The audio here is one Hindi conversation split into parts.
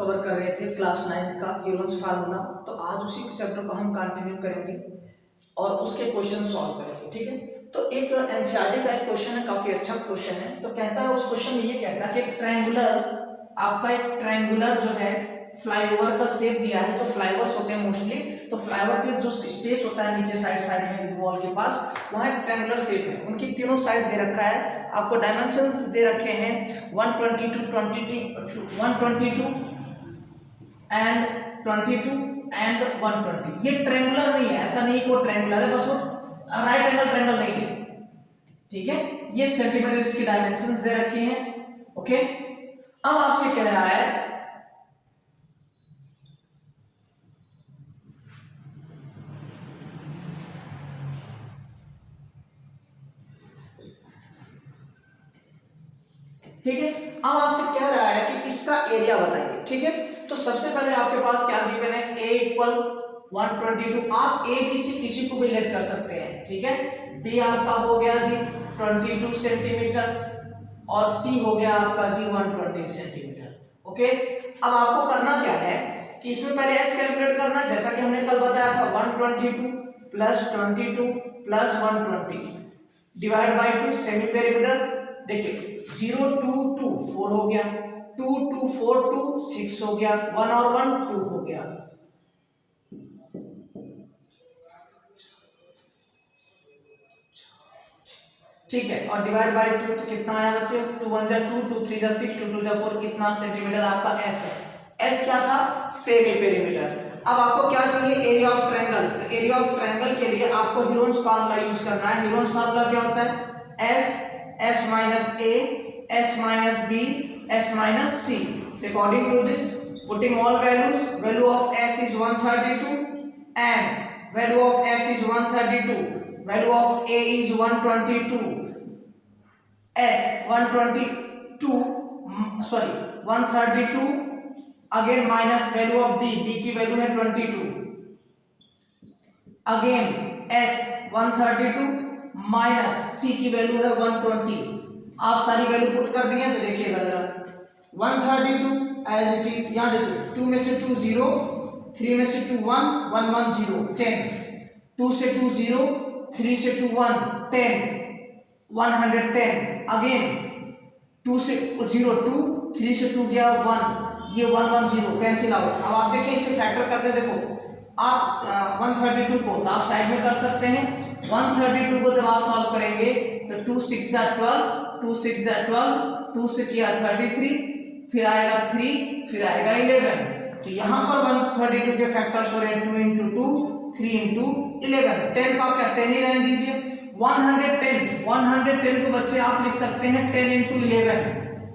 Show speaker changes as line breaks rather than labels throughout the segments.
कवर कर रहे थे क्लास 9 का ह्यूरॉन्स फार्मूला। तो आज उसी चैप्टर को हम कंटिन्यू करेंगे और उसके क्वेश्चन सॉल्व करेंगे। ठीक है, तो एक एनसीईआरटी का एक क्वेश्चन है, काफी अच्छा क्वेश्चन है। तो कहता है, उस क्वेश्चन में ये कहता है कि ट्रायंगुलर, आपका एक ट्रायंगुलर जो है फ्लाईओवर का शेप दिया है। जो फ्लाईओवर्स होते हैं मोस्टली, तो फ्लाईओवर के जो स्पेस होता है नीचे साइड में वॉल के पास, वहाँ एक ट्रायंगुलर शेप है। उनकी तीनों साइड दे रखा है, आपको डायमेंशंस दे रखे हैं 122 एंड 120। ये ट्रायंगुलर नहीं है, ऐसा नहीं कि वो ट्रायंगुलर है, बस वो राइट एंगल ट्रायंगल नहीं है। ठीक है, ये सेंटीमीटर इसकी डायमेंशंस दे रखी हैं। ओके, अब आपसे कह रहा है ठीक है, अब आपसे कह रहा है कि इसका एरिया बताइए। ठीक है, तो सबसे पहले आपके पास क्या गिवन है, a इक्वल 122। आप a b c किसी को भी लेट कर सकते हैं। ठीक है, b आपका हो गया जी 22 सेंटीमीटर और c हो गया आपका जी 120 सेंटीमीटर। ओके, अब आपको करना क्या है कि इसमें पहले s कैलकुलेट करना, जैसा कि हमने कल बताया था 122 plus 22 plus 120 divide by 2 semi perimeter. देखिए 0 2 2 4 हो गया, 2 2 4 2 6 हो गया, 1 और 1 2 हो गया। ठीक है, और डिवाइड बाय 2 तो कितना आया बच्चे, 2 1 जा 2 2 3 जा 6 2 2 जा 4, कितना सेंटीमीटर आपका s है। s क्या था, सेमी पेरीमीटर। अब आपको क्या चाहिए, एरिया ऑफ ट्रायंगल। तो एरिया ऑफ ट्रायंगल के लिए आपको ह्यूरॉन्स फार्मूला यूज करना है। ह्यूरॉन्स फार्मूला क्या होता है, s minus a, s minus b, s minus c. According to this, putting all values, value of s is 132 and value of s is 132, value of a is 122, s 122 sorry 132 again minus value of b, b की वैल्यू है 22, again s 132 माइनस c की वैल्यू है 120। आप सारी वैल्यू पुट कर दिए, तो देखिएगा जरा 132 एज इट इज, यहां देखिए 2 में से 2 0, 3 में से 2 1 1 1 0 10, 2 से 2 0, 3 से 2 1 10 110, अगेन 2 से 0 2, 3 से 2 गया 1, ये 1 1 0 कैंसिल आउट। अब आप देखिए इसे फैक्टर करते, देखो आप 132 को आप साइड में कर सकते हैं। 132 को जब आप सॉल्व करेंगे तो 2 6 जा 12, 2 6 जा 12, 2 से किया 33, फिर आएगा 3, फिर आएगा 11। तो यहाँ पर 132 के फैक्टर्स हो रहे हैं 2 इंटू 2, 3 इंटू 11, 10 का क्या 10 ही रहने दीजिए। 110 को बच्चे आप लिख सकते हैं 10 इंटू 11,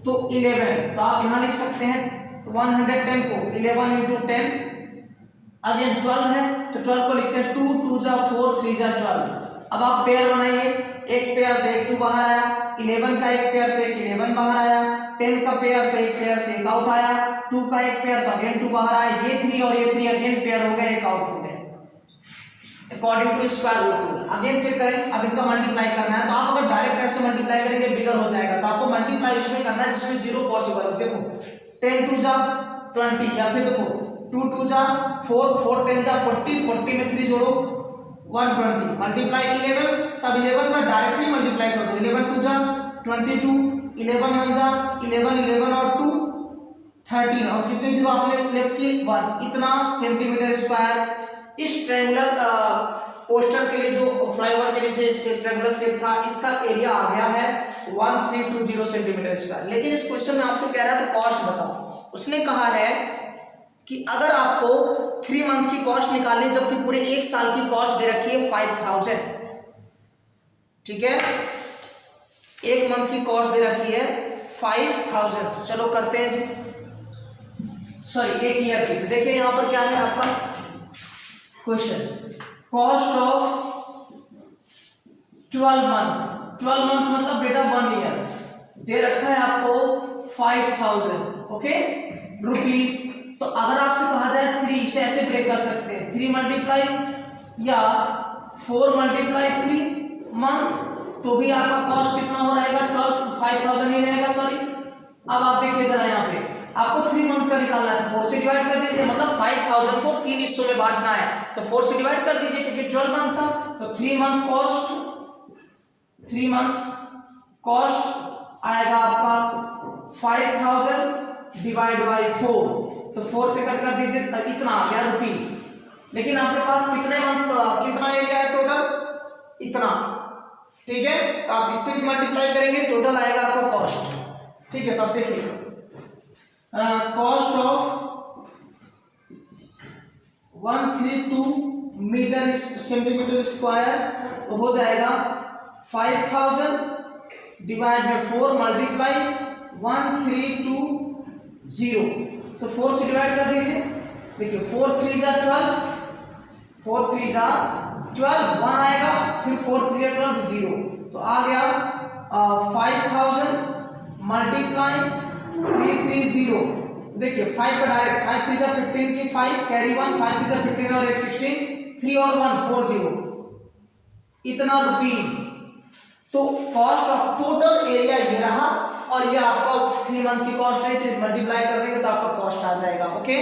तो 11, तो आप यहाँ लिख सकते हैं 110 को 11 इंटू 10, अगेन 12 है तो 12 को लिखते हैं 2 2 जा 4 3 जा 12। अब आप पेयर बनाइए, एक पेयर तो एक 2 बाहर आया, 11 का एक पेयर तो एक 11 बाहर आया, 10 का पेयर तो एक पेयर से एक आउट आया, 2 का एक पेयर तो अगेन 2 बाहर आया, ये 3 और ये 3 अगेन पेयर हो गए, एक आउट हो गए according to square root rule. Again check करें, अब इनका मल्टीप्लाई करना है। तो आप अगर डायरेक्ट ऐसे मल्टीप्लाई करेंगे बिगर हो जाएगा, तो आपको मल्टीप्लाई उसमें करना है जिसमें 0 पॉसिबल हो। देखो 10 2 जा 20, या फिर देखो 2 2 जा 4, 4 10 जा 40, 40 में 3 जोड़ो 120, मल्टीप्लाई 11, तब 11 का डायरेक्टली मल्टीप्लाई कर दो, 11 2 जा 22, 11 1 जा 11, 11 और 2 13, और कितने जीरो आपने लेफ्ट की 1, इतना सेंटीमीटर स्क्वायर इस ट्रायंगुलर पोस्टर के लिए, जो फ्लाईओवर के नीचे ट्रायंगुलर शेप था, इसका एरिया आ गया है 1320 सेंटीमीटर स्क्वायर। लेकिन इस क्वेश्चन में आपसे कह रहा है तो कॉस्ट बताओ। उसने कहा है कि अगर आपको 3 मंथ की कॉस्ट निकालनी, जबकि पूरे 1 साल की कॉस्ट दे रखी है 5000। ठीक है, 1 मंथ की कॉस्ट दे रखी है 5000। चलो करते हैं जी, सॉरी 1 ईयर की। तो देखिए यहां पर क्या है आपका question, cost of 12 month, 12 month मतलब बेटा 1 ईयर दे रखा है आपको 5000। Okay rupees. तो अगर आपसे कहा जाए 3, इसे ऐसे ब्रेक कर सकते हैं 3 मल्टीप्लाई या 4 मल्टीप्लाई 3 मंथ्स, तो भी आपका कॉस्ट कितना हो रहेगा 5000 ही रहेगा। सॉरी, अब आप देखिए जरा यहाँ पे आपको 3 मंथ का निकालना है, 4 से डिवाइड कर दीजिए, मतलब 5000 को 3 हिस्सों में बांटना है, तो 4 से डिवाइड कर दीजिए क्योंकि 12 मंथ था, तो 3 मंथ कॉस्ट आएगा आपका 5000 डिवाइड बाई 4, तो 4 से कट कर दीजिए, इतना आ गया रुपीस। लेकिन आपके पास कितने मंथ कितना एरिया है टोटल, इतना, ठीक है, तो आप इससे मल्टीप्लाई करेंगे, टोटल आएगा आपका कॉस्ट, ठीक है। तब देखिए cost of 132 metre centimetre square हो जाएगा 5000 डिवाइड बाय 4 मल्टीप्लाई 1320, तो 4 से डिवाइड कर दीजिए, देखिए 4 3 जा 12, 4 3 जा 12, 1 आएगा, फिर 4 3 12 0, तो आ गया 5000 मल्टीप्लाई 330, देखिए 5 का डायरेक्ट 5 3 जा 15 की 5 कैरी 1, 5 3 जा 15 और 8 16, 3 और 1 40, इतना रुपीस। तो कॉस्ट ऑफ टोटल एरिया ये रहा, और ये आपका 3 मंथ की कॉस्ट है, तो मल्टीप्लाई कर देंगे तो आपका कॉस्ट आ जाएगा। ओके,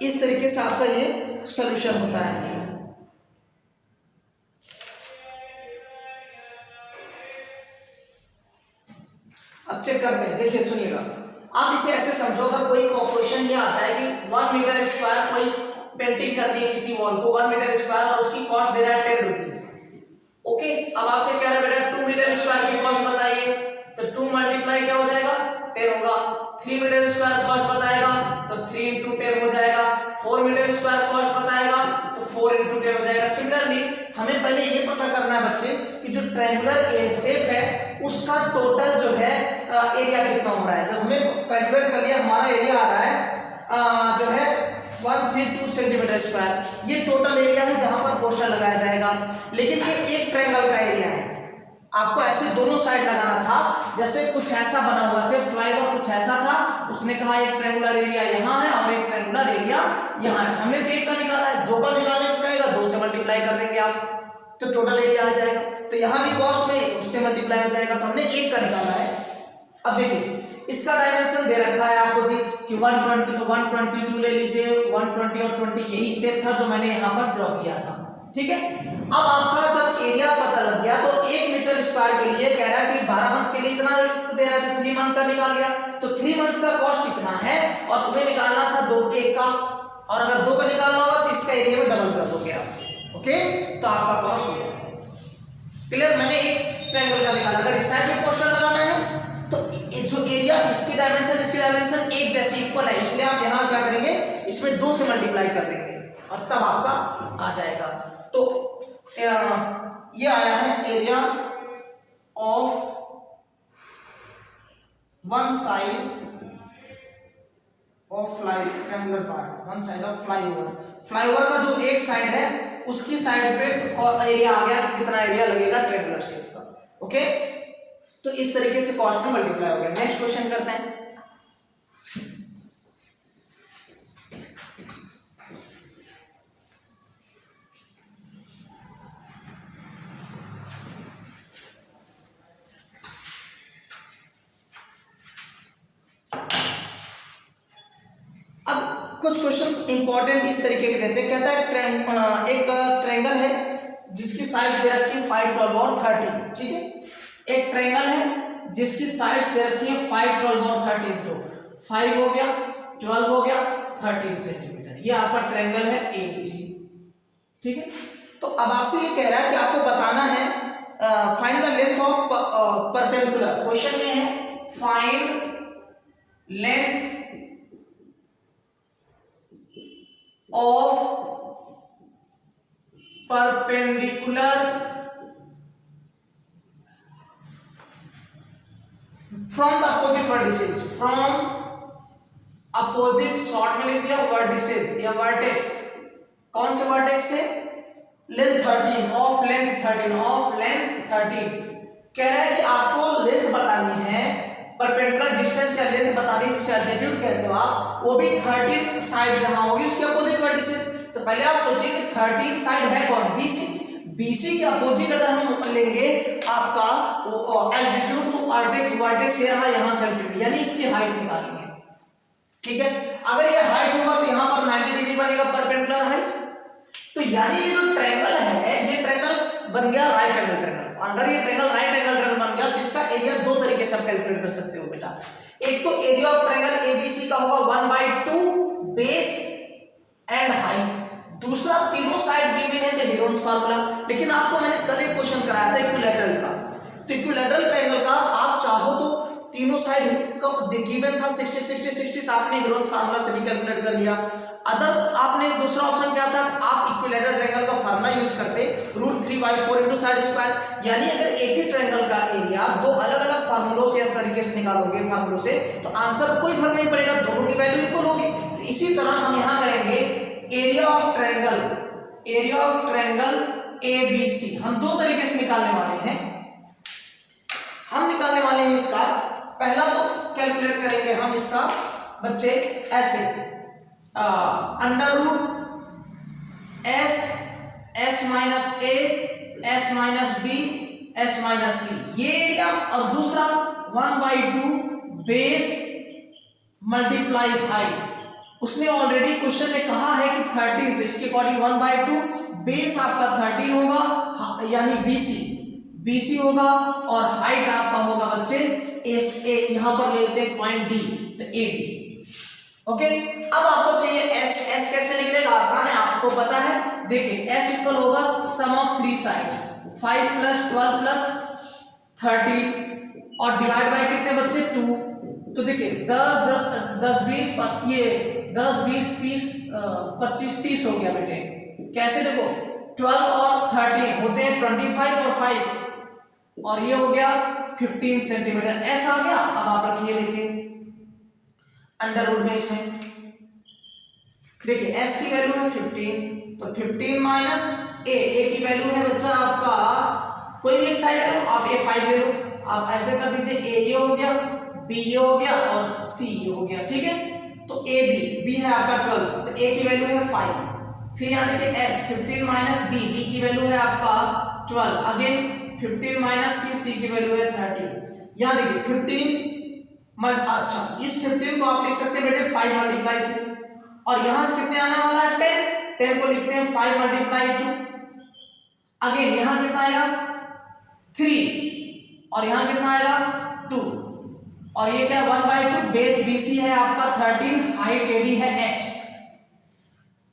इस तरीके से आपका ये सॉल्यूशन होता है। अब चेक करते हैं, देखिए सुनिएगा, आप इसे ऐसे समझो, अगर कोई क्वेश्चन ये आता है कि 1 मीटर स्क्वायर कोई पेंटिंग करनी है किसी वॉल को 1 मीटर स्क्वायर और उसकी कॉस्ट दे रहा है 10 रुपीज। ओके, अब आपसे कह रहा है बेटा 2 मीटर स्क्वायर की कॉस्ट बताइए, तो 2 मल्टीप्लाई क्या हो जाएगा 10 होगा। 3 मीटर स्क्वायर कॉस्ट बताएगा तो 3 इंटू 10 हो जाएगा। 4 मीटर स्क्वायर कॉस्ट बताएगा तो 4 इंटू 10 हो जाएगा। सिमिलरली हमें पहले ये पता करना है बच्चे कि जो ट्रायंगुलर शेप है उसका टोटल जो है एरिया कितना हो रहा है। जब हमें कैलकुलेट कर लिया, हमारा एरिया आ रहा है जो है 132 सेंटीमीटर स्क्वायर, ये टोटल एरिया है जहां पर पोस्टर लगाया जाएगा। लेकिन ये एक ट्रायंगल का एरिया है, आपको ऐसे दोनों साइड लगाना था, जैसे कुछ ऐसा बना हुआ से फ्लाईओवर कुछ ऐसा था, उसने कहा एक ट्रायंगुलर एरिया यहाँ है और एक ट्रायंगुलर एरिया यहाँ है। हमने तो एक का निकाला है, 2 का निकालने को कहेगा 2 से मल्टीप्लाई कर देंगे आप, तो टोटल एरिया आ जाएगा। तो यहाँ भी कॉस्ट में उससे मल्टीप्लाई हो जाएगा, तो हमने एक का निकाला है। अब देखिए इसका डायमेंशन दे रखा है आपको जी कि 120 122 ले लीजिए, 120 और 20 यही शेप था जो मैंने यहाँ पर ड्रॉ किया था, ठीक है। अब आपका जब एरिया पता लग गया तो 1 मीटर स्क्वायर के लिए कह रहा है कि 12 मंथ के लिए इतना दे रहा है, तो 3 मंथ का निकाल लिया, तो 3 मंथ का कॉस्ट इतना है और तुम्हें निकालना था 2 के 1 का, और अगर 2 का निकालना होगा तो इसका एरिया में डबल कर दोगे आप। ओके, तो आपका कॉस्ट क्लियर। मैंने एक ट्रायंगल का निकाला, अगर इस साइड में पोस्टर लगाना है तो जो एरिया इसकी डायमेंशन एक जैसे इक्वल है, इसलिए आप यहाँ क्या करेंगे, इसमें 2 से मल्टीप्लाई कर देंगे और तब आपका आ जाएगा। तो ये आया है area of one side of triangular part, one side of flyover का जो एक साइड है उसकी साइड पे एरिया आ गया, कितना एरिया लगेगा ट्रायंगुलर शेप का। ओके, तो इस तरीके से कॉस्ट में मल्टीप्लाई हो गया। नेक्स्ट क्वेश्चन करते हैं। अब कुछ क्वेश्चंस इंपॉर्टेंट इस तरीके के देते हैं, कहता है एक ट्रायंगल है जिसकी साइड्स दे रखी है 5 12 और 13, ठीक है। एक ट्रायंगल है जिसकी साइड्स दे रखी है 5 12 और 13, तो 5 हो गया, 12 हो गया, 13 सेंटीमीटर, ये आपका ट्रायंगल है ABC, ठीक है। तो अब आपसे ये कह रहा है कि आपको बताना है find the length of perpendicular. Question में है find length of perpendicular from the opposite vertices, from opposite, short में लिख दिया वर्टिसेस या वर्टेक्स। कौन से वर्टेक्स से, length 13 of length 13 of length 13। कह रहा है कि आपको लेंथ बतानी है, परपेंडिकुलर डिस्टेंस या लेंथ बतानी है जिसे अल्टीट्यूड कहते हो आप, वो भी 13 साइड जहां होगी उसके अपोजिट वर्टिसेस। तो पहले आप सोचिए कि 13 साइड है कौन, BC के अपोजिट अगर हम लेंगे आपका एल्टीट्यूड, तो वर्टेक्स ये रहा, यहां से एल्टीट्यूड यानी इसकी हाइट निकालेंगे। ठीक है। अगर ये हाइट होगा तो यहाँ पर 90 डिग्री बनेगा परपेंडिकुलर हाइट। तो यानी ये जो ट्रायंगल है, ये ट्रायंगल बन गया राइट एंगल ट्रायंगल। और अगर ये ट्रायंगल राइट एंगल ट्रायंगल बन गया तो इसका एरिया दो तरीके से आप कैलकुलेट कर सकते हो बेटा। एक तो एरिया ऑफ ट्रायंगल एबीसी का होगा 1/2 बेस एंड हाइट, दूसरा तीनों साइड गिवन है तो हेरोन्स फार्मूला। लेकिन आपको मैंने कल एक क्वेश्चन कराया था इक्विलैटरल का, तो इक्विलैटरल ट्रायंगल का आप चाहो तो तीनों साइड का गिवन था 60 60 60, तो आपने हेरोन्स फार्मूला से भी कैलकुलेट कर लिया। अदर आपने दूसरा ऑप्शन क्या था, आप इक्विलैटरल ट्रायंगल का फार्मूला यूज करते √3/4 * साइड स्क्वायर। यानी अगर एक ही ट्रायंगल का एरिया दो अलग अलग फार्मूलों से या तरीके से निकालोगे फार्मूलों से, तो आंसर कोई फर्क नहीं पड़ेगा, दोनों की वैल्यू इक्वल होगी। तो इसी तरह हम यहां करेंगे एरिया ऑफ ट्रायंगल एबीसी हम दो तरीके से निकालने वाले हैं। हम निकालने वाले हैं इसका पहला तो कैलकुलेट करेंगे हम इसका बच्चे ऐसे √s - a s - b s - c ये एरिया, और दूसरा 1/2 बेस मल्टीप्लाई हाइट। उसने ऑलरेडी क्वेश्चन में कहा है कि 13, तो इसके अकॉर्डिंग 1/2 बेस आपका 13 होगा यानी बीसी होगा, और हाइट आपका होगा बच्चे एस ए, यहां पर ले लेते हैं पॉइंट डी, तो ए डी। ओके, अब आपको चाहिए एस कैसे निकलेगा, आसान है, आपको पता है। देखिए एस इक्वल होगा सम ऑफ थ्री साइड्स 5 + 12 + 30 और डिवाइड बाय कितने बच्चे 2। तो देखिए 10 20 ये 10 20 30 25 30 हो गया बेटे। कैसे देखो 12 और 30 होते हैं 25 और 5, और ये हो गया 15 सेंटीमीटर, ऐसा आ गया। अब आप रखिए, देखिए अंडर रूट में इसमें देखिए s की वैल्यू है 15, तो 15 - a की वैल्यू है बच्चा आपका, कोई भी एक साइड ले लो आप, a5 ले लो, आप ऐसे कर दीजिए a ये हो गया, b ये हो गया और c ये हो गया, ठीक है। तो b है आपका 12, तो a की वैल्यू है 5। फिर यहाँ देखिए s 15 - b की वैल्यू है आपका 12, अगेन 15 - c की वैल्यू है 30। यहाँ देखिए 15 अच्छा इस 15 को आप लिख सकते हैं बेटे 5 × 3, और यहां से कितने आने वाला है 10 को लिखते हैं 5 × 2। अगेन यहां कितना आएगा 3, और यहां कितना आएगा 2, और ये क्या 1/2 बेस बीसी है आपका 13, हाइट एडी है h।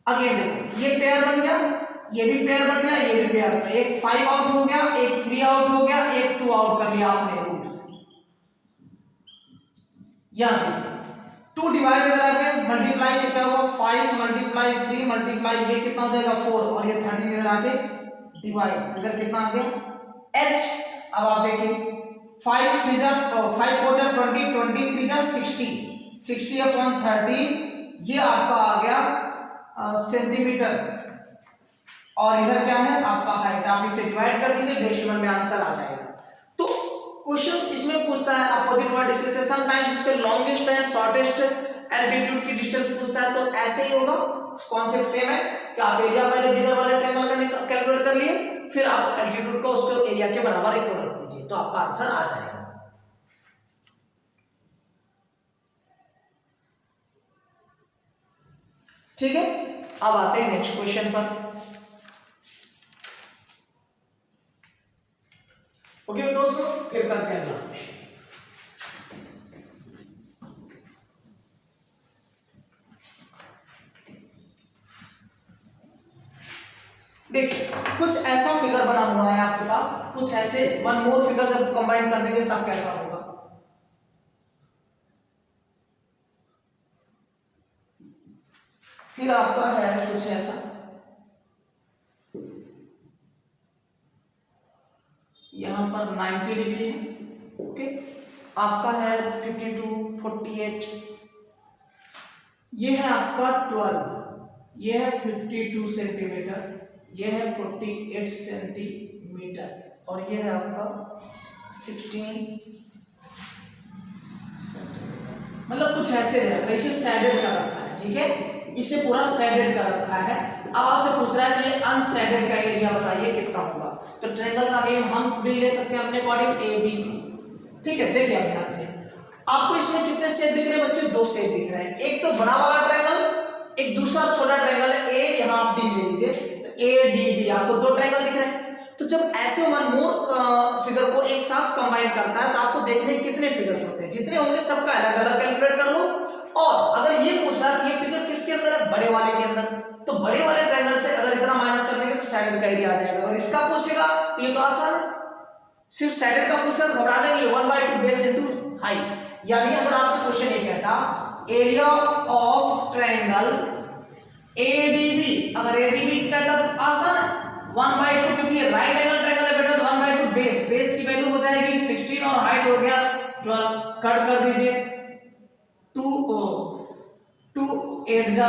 अगेन देखो ये पेयर बन गया, ये भी पेयर बन गया, ये भी पेयर बन गया, एक 5 आउट हो गया, एक 3 आउट हो गया, एक 2 आउट कर लिया आपने रूट से। यहां देखिए 2 डिवाइड इधर आके मल्टीप्लाई तो क्या होगा 5 × 3 मल्टीप्लाई ये कितना हो जाएगा 4, और ये 13 इधर आके डिवाइड, इधर कितना आ गया h। अब आप देखिए 5 3 जा 5 4 जा 20 20 3 जा 60 60/30 ये आपका आ गया सेंटीमीटर, और इधर क्या है आपका हाइट। आप इसे डिवाइड कर दीजिए, डेसिमल में आंसर आ जाएगा। तो क्वेश्चंस इसमें पूछता है अपोजिट वर्ड डिस्टेंस, समटाइम्स उसके लॉन्गेस्ट एंड शॉर्टेस्ट एल्टीट्यूड की डिस्टेंस पूछता है, तो ऐसे ही होगा, कॉन्सेप्ट सेम है कि आप एरिया पहले बिगर वाले ट्रायंगल का कैलकुलेट कर लिए, फिर आप एल्टीट्यूड को उसके एरिया के बराबर इक्वल रख दीजिए, तो आपका आंसर आ जाएगा। ठीक है, अब आते हैं नेक्स्ट क्वेश्चन पर। ओके दोस्तों, फिर करते हैं अगला क्वेश्चन। देखिए कुछ ऐसा फिगर बना हुआ है आपके पास, कुछ ऐसे वन मोर फिगर जब कंबाइन कर देंगे तब कैसा होगा। फिर आपका है कुछ ऐसा, यहां पर 90 डिग्री है, ओके, आपका है 52 48, ये है आपका 12, ये है 52 सेंटीमीटर, ये है 48 सेंटीमीटर, और ये है आपका 16 सेंटीमीटर। मतलब कुछ ऐसे है, इसे सैडेड कर रखा है, ठीक है, इसे पूरा सैडेड कर रखा है। अब आपसे पूछ रहा है कि ये अनसैडेड का एरिया बताइए कितना होगा। तो ट्रायंगल का नेम हम भी ले सकते हैं अपने अकॉर्डिंग ABC, ठीक है। देखिए अब ध्यान से आपको इसमें कितने शेप दिख रहे हैं बच्चे? 2 शेप दिख रहे हैं, एक तो बड़ा वाला ट्रायंगल, एक दूसरा छोटा ट्रायंगल है ए, यहाँ आप डी ले लीजिए, तो ए डी बी, आपको 2 ट्रायंगल दिख रहे हैं। तो जब ऐसे वन मोर फिगर को एक साथ कंबाइन करता है तो आपको देखने कितने फिगर्स होते हैं, जितने होंगे सबका अलग अलग कैलकुलेट कर लो। और अगर ये पूछ रहा कि ये फिगर किसके अंदर है? बड़े वाले के अंदर, तो बड़े वाले ट्रायंगल से अगर इतना माइनस कर देंगे तो साइड का एरिया आ जाएगा। अगर इसका पूछेगा तो ये तो आसान है, सिर्फ साइड का पूछता है तो घबराने नहीं, 1/2 बेस इनटू हाइट। यानी अगर आपसे क्वेश्चन ये कहता एरिया ऑफ ट्रायंगल एडीबी, अगर एडीबी कहता तो आसान है 1/2, क्योंकि ये राइट एंगल ट्रायंगल है बेटा, तो 1/2 बेस, बेस की वैल्यू हो जाएगी 16 और हाइट हो गया 12, कट कर दीजिए 2 8 जा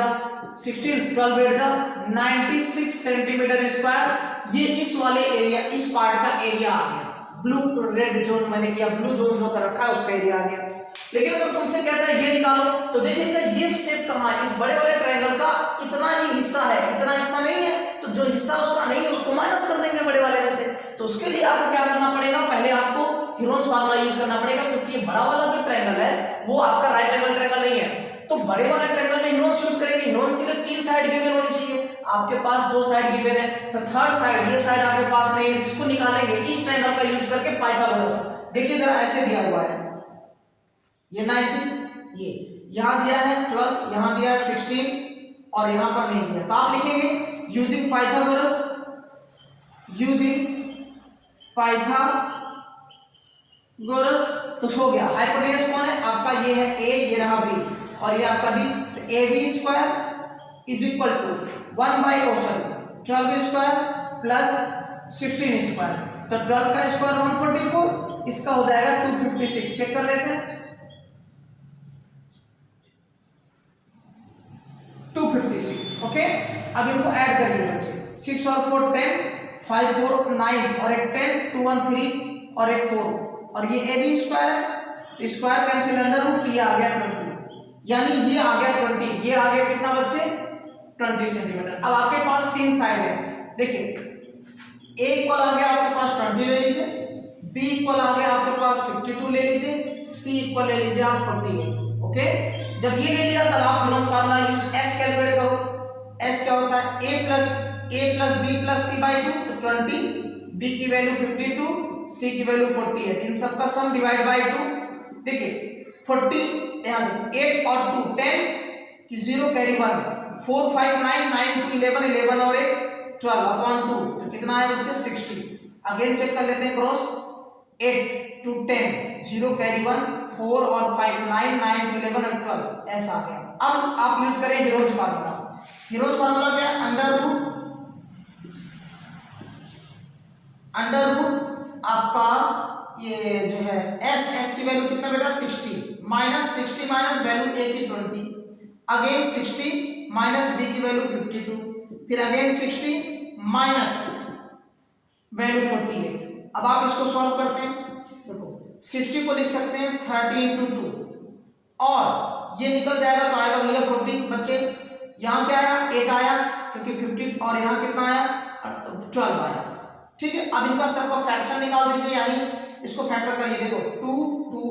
16, 12 8 जा 96 सेंटीमीटर स्क्वायर। ये इस वाले एरिया, इस पार्ट का एरिया आ गया। ब्लू रेड जोन मैंने किया, ब्लू जोन जो कर रखा है उसका एरिया आ गया। लेकिन अगर तुमसे कहता है ये निकालो, तो देखिएगा ये शेप कहां है? इस बड़े वाले ट्रायंगल का इतना ही हिस्सा है, इतना हिस्सा नहीं है, तो जो हिस्सा उसका नहीं है उसको माइनस कर देंगे बड़े वाले में से। तो उसके लिए आपको क्या करना पड़ेगा? पहले आपको हीरोन्स फार्मूला यूज करना पड़ेगा, क्योंकि ये बड़ा वाला जो ट्रायंगल है वो आपका राइट एंगल ट्रायंगल नहीं है। तो बड़े वाले ट्रायंगल में हीरोन्स यूज करेंगे। हीरोन्स के लिए 3 साइड गिवन होनी चाहिए, आपके पास 2 साइड गिवन है, तो थर्ड साइड, ये साइड आपके पास नहीं है, इसको निकालेंगे इस ट्रायंगल का यूज करके पाइथागोरस। देखिए जरा ऐसे दिया हुआ है, ये 19, ये यहां दिया है 12, यहां दिया है 16 और यहां पर नहीं दिया, तो आप लिखेंगे यूजिंग पाइथागोरस, यूजिंग पाइथागोरस, तो हो गया। हाइपोटेनस कौन है आपका? ये है ए, ये रहा बी और ये आपका डी। तो A B square is equal to 12 square plus 16 square, तो 12 का स्क्वायर 144, इसका हो जाएगा 256। चेक कर लेते हैं, 256। ओके, अब इनको ऐड करिए बच्चे, 6 और 4 10, 5 4 9 और एक 10, 2 1 3 और एक 4, और ये ए बी स्क्वायर है, तो स्क्वायर कैंसिल, अंडर रूट, ये आ गया 20, यानी ये आ गया 20, ये आ गया कितना बच्चे? 20 सेंटीमीटर। अब आपके पास 3 साइड है, देखिए ए इक्वल आ गया आपके पास 20 ले लीजिए, बी इक्वल आ गया आपके पास 52 ले लीजिए, सी इक्वल ले लीजिए आप 48। ओके, जब ये ले लिया तब आप Heron's formula use S calculate करो। एस क्या होता है? A plus B plus C by 2, तो 20, बी की वैल्यू 52, सी की वैल्यू 48, इन सबका सम डिवाइड बाय 2। देखिए 40 यहाँ 8 और 2 10 की 0 कैरी 1, 4 5 9 9 2 11 11 और 1 12 अपॉन 2, तो कितना है बच्चे? 60। अगेन चेक कर लेते हैं क्रॉस, 8 2 10 0 कैरी 1 4 और 5 9 9 2 11 और 12, ऐसा आ गया। अब आप यूज करें हीरोन्स फार्मूला। हीरोन्स फार्मूला क्या है? अंडर रूट आपका ये जो है एस की वैल्यू कितना बेटा? 60 माइनस वैल्यू ए की 20, अगेन 60 माइनस बी की वैल्यू 52, फिर अगेन 60 माइनस वैल्यू 48। अब आप इसको सॉल्व करते हैं, देखो 60 को लिख सकते हैं 30 इंटू 2 और ये निकल जाएगा तो आएगा भैया 40। बच्चे यहाँ क्या आया? 8 आया, क्योंकि 50 और यहाँ कितना आया? 12 आया। ठीक है, अब इनका सबका फ्रैक्शन निकाल दीजिए, यानी इसको फैक्टर करिए। देखो 2 2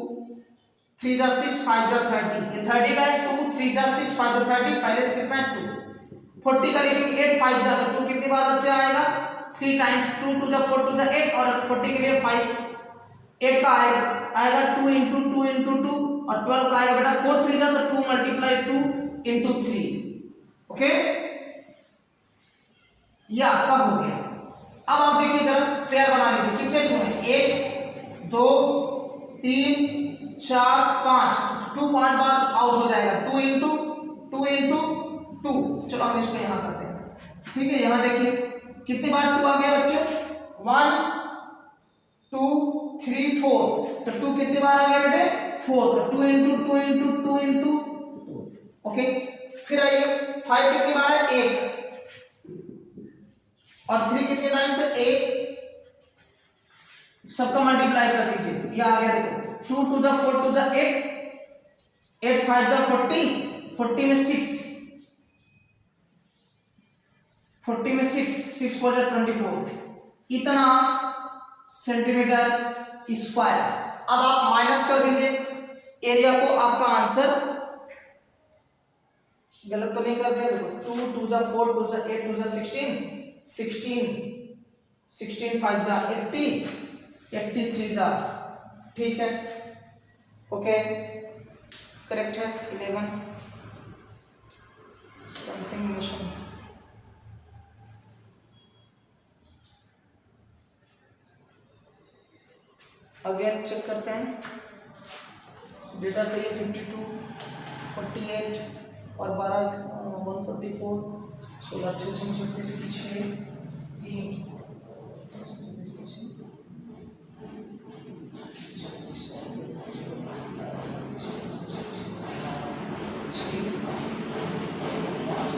3 जा 6 5 जा 30, ये 30 का है, 2 3 जा 6 5 जा 30, पहले से कितना है 2। 40 का लिखेंगे 8 5 जा, तो 2 कितनी बार बच्चे आएगा? 3 टाइम्स, 2 2 जा 4 2 जा 8 और 40 के लिए 5, 8 का आएगा 2 इंटू 2 इंटू 2 और 12 का आएगा बेटा 4 3 जा, तो 2 मल्टीप्लाई 2 इंटू 3। ओके, ये आपका हो गया। अब आप देखिए जरा पेयर बना लीजिए, कितने टू हैं? 1 2 3 4 5, 2 5 बार आउट हो जाएगा, 2 इंटू 2 इंटू 2। चलो हम इसको यहां करते हैं। ठीक है, यहां देखिए कितनी बार 2 आ गया बच्चे? 1 2 3 4, तो 2 कितनी बार आ गया बेटे? 4, तो 2 इंटू 2 इंटू 2 इंटू 2। ओके, फिर आइए 5 कितनी बार है? 1, और 3 कितने टाइम्स है? 1, सबका मल्टीप्लाई कर दीजिए, ये आ गया। देखो 2 2 जा 4 2 जा 8, 8 5 जा 40, 40 में 6, 40 में 6 6 4 जा 24, इतना सेंटीमीटर स्क्वायर। अब आप माइनस कर दीजिए, एरिया को आपका आंसर गलत तो नहीं कर दिया, देखो 2 2 जा 4 2 जा 8 2 जा 16 5 जा 80 83 जा, ठीक है, ओके करेक्ट है। 11 समथिंग मिशन, अगेन चेक करते हैं, डेटा सही है 52 48 और 12 144 16 6 36 की 6 3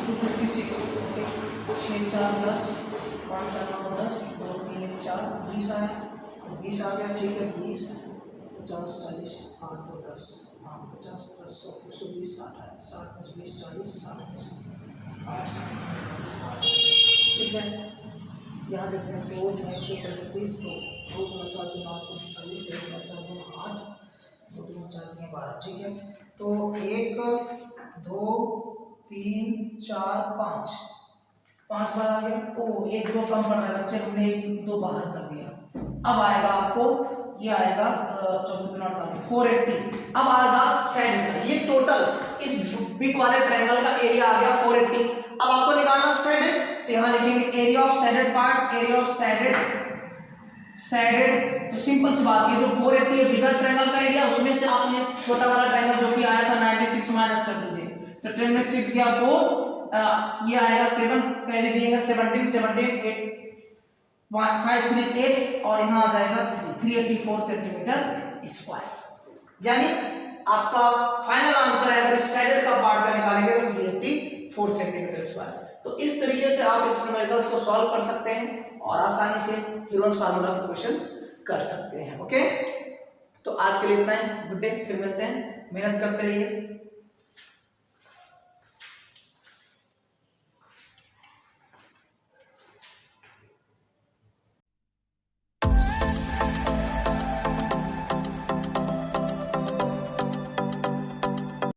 256 ओके 6 4 10 5 4 9 10 2 3 1 4 20 आया, 20 आ गया, ठीक है 20 50 40 8 2 10 50 10 100 120 60 है 60 20 40 60 8 ठीक है। यहाँ देखते हैं 2 9 6 35 2 2 9 4 3 9 5 40 2 9 4 2 8 2 3 4 3 12, ठीक है। तो 1 2 3 4 5 5 बार आ गया, ओ 1 2 कम पड़ रहा है बच्चे, हमने 1 2 बाहर कर दिया। अब आएगा आपको, ये आएगा 480। अब आएगा सेड, ये टोटल इस बिग वाले ट्रायंगल का एरिया आ गया 480। अब आपको निकालना सेड, तो यहाँ लिखेंगे area of shaded part, area of shaded तो सिंपल सी बात है, जो 480 है बिगर ट्रायंगल का एरिया, उसमें से आप ये छोटा वाला ट्रायंगल जो कि आया था 96 माइनस कर दीजिए, तो 10 में 6 गया 4, ये आएगा 7 पहले दिएगा 17 17 8 5 3 8 और यहाँ आ जाएगा 384 सेंटीमीटर स्क्वायर। यानी आपका फाइनल आंसर है, अगर इस साइड का पार्ट का निकालेंगे तो 384 सेंटीमीटर स्क्वायर। तो इस तरीके से आप इस न्यूमेरिकल्स को सॉल्व कर सकते हैं और आसानी से हीरोन्स फार्मूला के क्वेश्चंस कर सकते हैं। ओके, तो आज के लिए इतना ही, गुड डे, फिर मिलते हैं, मेहनत करते रहिए।